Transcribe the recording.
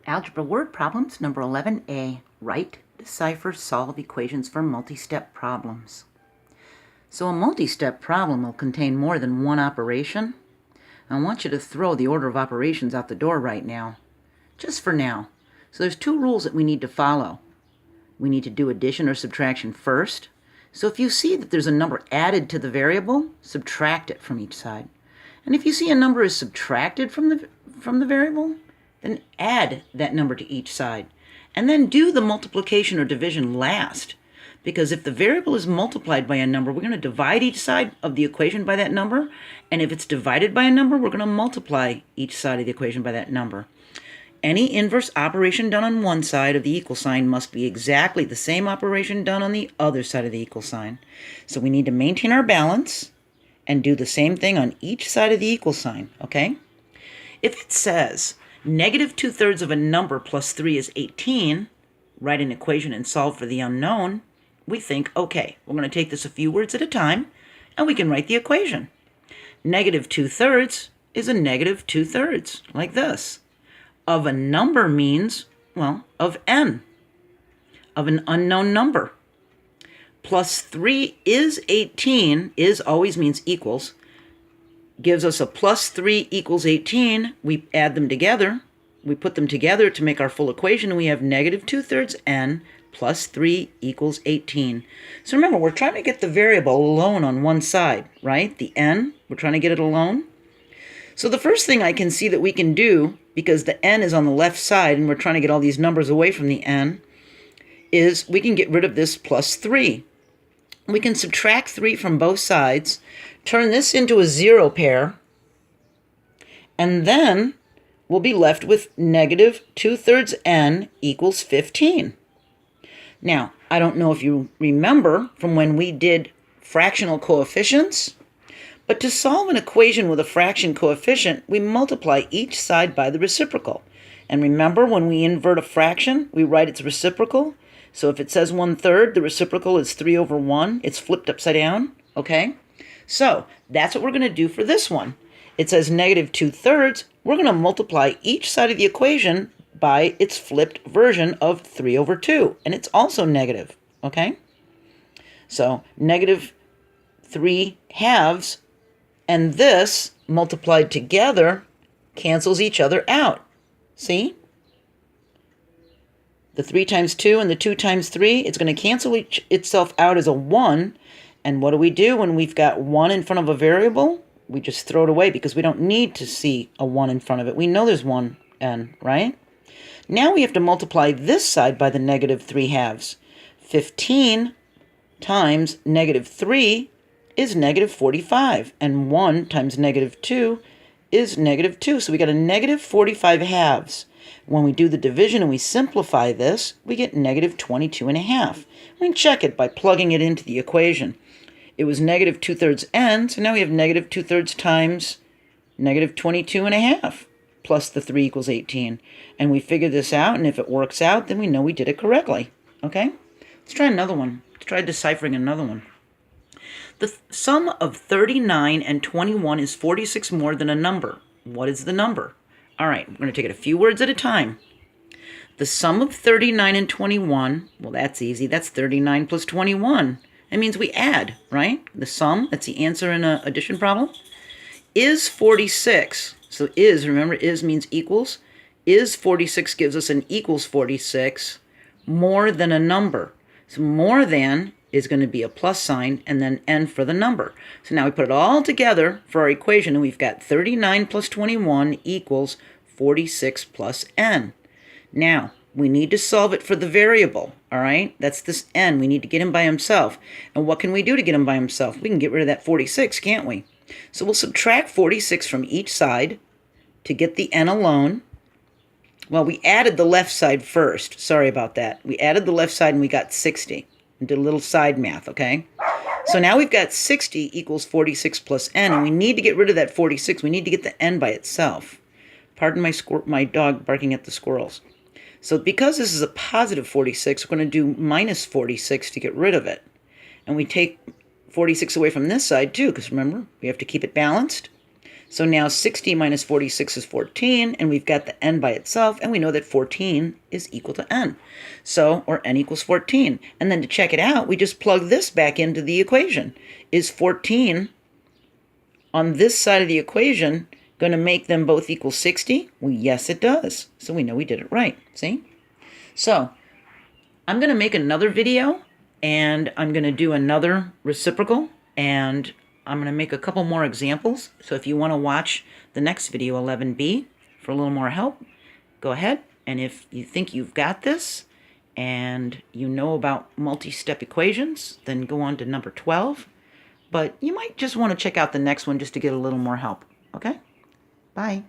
Algebra Word Problems, number 11a. Write, decipher, solve equations for multi-step problems. So a multi-step problem will contain more than one operation. I want you to throw the order of operations out the door right now, just for now. So there's two rules that we need to follow. We need to do addition or subtraction first. So if you see that there's a number added to the variable, subtract it from each side. And if you see a number is subtracted from the variable, then add that number to each side. And then do the multiplication or division last. Because if the variable is multiplied by a number, we're going to divide each side of the equation by that number. And if it's divided by a number, we're going to multiply each side of the equation by that number. Any inverse operation done on one side of the equal sign must be exactly the same operation done on the other side of the equal sign. So we need to maintain our balance and do the same thing on each side of the equal sign, okay? If it says negative 2/3 of a number plus 3 is 18, write an equation and solve for the unknown, we think, okay, we're going to take this a few words at a time, and we can write the equation. Negative 2/3 is a negative 2/3, like this. Of a number means, well, of n, of an unknown number. Plus 3 is 18, is always means equals, gives us a plus 3 equals 18. We add them together. We put them together to make our full equation, and we have negative 2/3 n plus 3 equals 18. So remember, we're trying to get the variable alone on one side, right? The n, we're trying to get it alone. So the first thing I can see that we can do, because the n is on the left side and we're trying to get all these numbers away from the n, is we can get rid of this plus 3. We can subtract 3 from both sides, turn this into a zero pair, and then we'll be left with negative 2/3 n equals 15. Now, I don't know if you remember from when we did fractional coefficients, but to solve an equation with a fraction coefficient, we multiply each side by the reciprocal. And remember, when we invert a fraction, we write its reciprocal. So if it says 1/3, the reciprocal is 3/1. It's flipped upside down, okay? So that's what we're going to do for this one. It says negative 2/3. We're going to multiply each side of the equation by its flipped version of 3/2. And it's also negative, okay? So negative 3/2, and this multiplied together cancels each other out. See? The 3 times 2 and the 2 times 3, it's going to cancel itself out as a 1. And what do we do when we've got 1 in front of a variable? We just throw it away because we don't need to see a 1 in front of it. We know there's 1n, right? Now we have to multiply this side by the negative 3/2. 15 times negative 3 is negative 45. And 1 times negative 2 is negative 2. So we got a negative 45/2. When we do the division and we simplify this, we get negative 22.5. We can check it by plugging it into the equation. It was negative 2/3 n, so now we have negative 2/3 times negative 22.5 plus the 3 equals 18. And we figure this out, and if it works out, then we know we did it correctly. Okay? Let's try another one. Let's try deciphering another one. The sum of 39 and 21 is 46 more than a number. What is the number? All right, we're going to take it a few words at a time. The sum of 39 and 21, well, that's easy. That's 39 plus 21. That means we add, right? The sum, that's the answer in an addition problem, is 46. So is, remember, is means equals. Is 46 gives us an equals 46 more than a number. So more than is going to be a plus sign and then n for the number. So now we put it all together for our equation, and we've got 39 plus 21 equals 46 plus n. Now, we need to solve it for the variable, all right? That's this n. We need to get him by himself. And what can we do to get him by himself? We can get rid of that 46, can't we? So we'll subtract 46 from each side to get the n alone. Well, we added the left side first. Sorry about that. We added the left side and we got 60. And did a little side math, okay? So now we've got 60 equals 46 plus n, and we need to get rid of that 46. We need to get the n by itself. Pardon my dog barking at the squirrels. So because this is a positive 46, we're going to do minus 46 to get rid of it. And we take 46 away from this side too, because remember, we have to keep it balanced. So now 60 minus 46 is 14, and we've got the n by itself, and we know that 14 is equal to n. So, or n equals 14. And then to check it out, we just plug this back into the equation. Is 14 on this side of the equation going to make them both equal 60? Well, yes, it does. So we know we did it right. See? So I'm going to make another video, and I'm going to do another reciprocal, and I'm going to make a couple more examples. So if you want to watch the next video, 11b, for a little more help, go ahead. And if you think you've got this and you know about multi-step equations, then go on to number 12. But you might just want to check out the next one just to get a little more help. Okay? Bye.